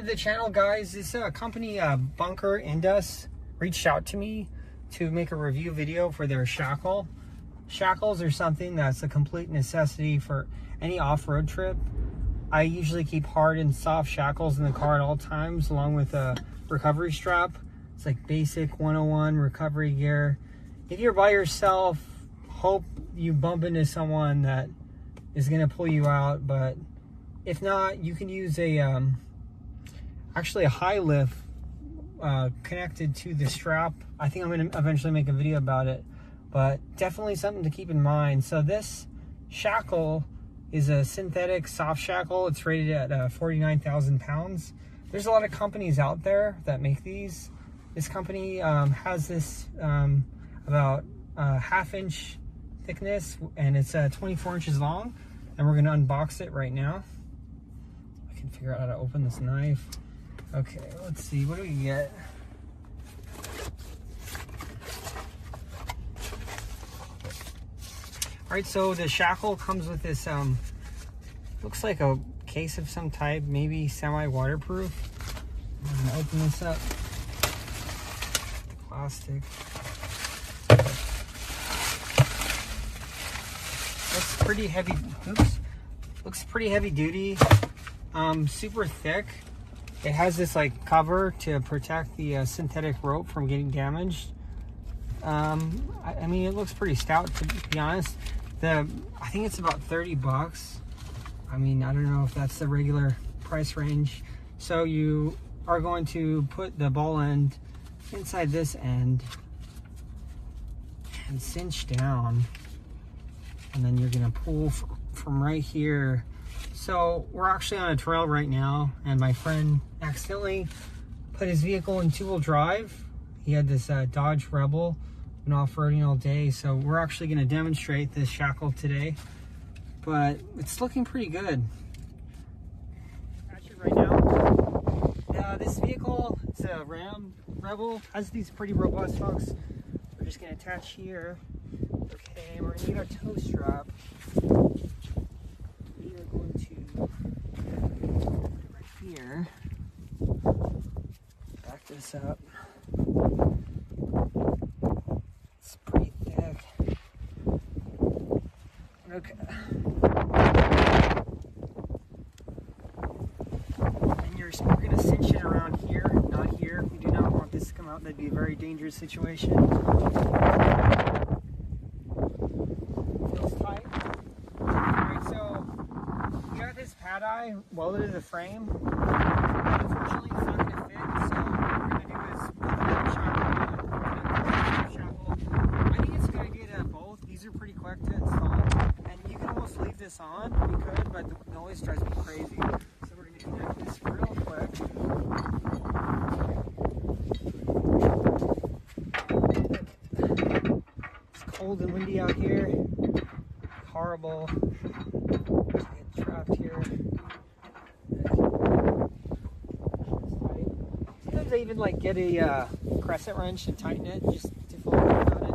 the channel, guys. This company, Bunker Indust, reached out to me to make a review video for their shackle. Shackles are something that's a complete necessity for any off-road trip. I usually keep hard and soft shackles in the car at all times, along with a recovery strap. It's like basic 101 recovery gear. If you're by yourself, hope you bump into someone that is going to pull you out, but if not, you can use a actually a high lift connected to the strap. I think I'm going to eventually make a video about it, but definitely something to keep in mind. So this shackle is a synthetic soft shackle. It's rated at 49,000 pounds. There's a lot of companies out there that make these. This company has this about half-inch thickness, and it's 24 inches long, and we're gonna unbox it right now. I can figure out how to open this knife. Okay, let's see, what do we get? All right, so the shackle comes with this, looks like a case of some type, maybe semi-waterproof. I'm gonna open this up. Plastic. Looks pretty heavy. Oops. Looks pretty heavy duty. Super thick. It has this like cover to protect the synthetic rope from getting damaged. I mean, it looks pretty stout, to be honest. I think it's about 30 bucks. I mean, I don't know if that's the regular price range. So you are going to put the ball end inside this end and cinch down, and then you're gonna pull from right here. So we're actually on a trail right now, and my friend accidentally put his vehicle in two-wheel drive. He had this Dodge Rebel, been off-roading all day, so we're actually going to demonstrate this shackle today, but it's looking pretty good. Actually, right now, this vehicle, it's a Ram Rebel, has these pretty robust hooks. We're just going to attach here. Okay, we're going to need our tow strap. We are going to put it right here. Back this up. It's pretty thick. Okay. And we're going to cinch it around here, not here. We do not want this to come out. That'd be a very dangerous situation. Feels tight. Alright, so we got this pad eye welded to the frame. Unfortunately, it's not going to fit, so what we're going to do is put the shackle. I think it's a good idea to have both. These are pretty quick to install, and you can almost leave this on. We could, but the noise drives me crazy. So we're going to connect this real quick. It's cold and windy out here. Horrible. Get trapped here. Sometimes I even like get a crescent wrench and tighten it just to feel good about it.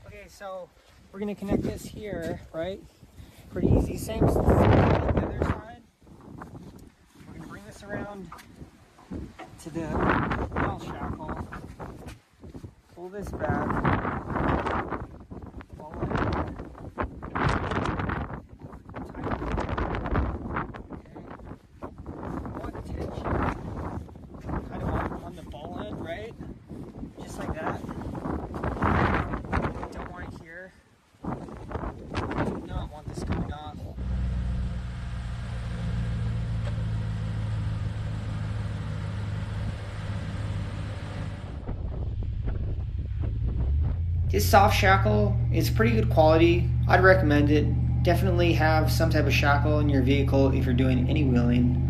Okay, so we're gonna connect this here, right? Pretty easy. Same on the other side. We're gonna bring this around to the bell shackle. Pull this back. Pull it. This soft shackle is pretty good quality. I'd recommend it. Definitely have some type of shackle in your vehicle if you're doing any wheeling.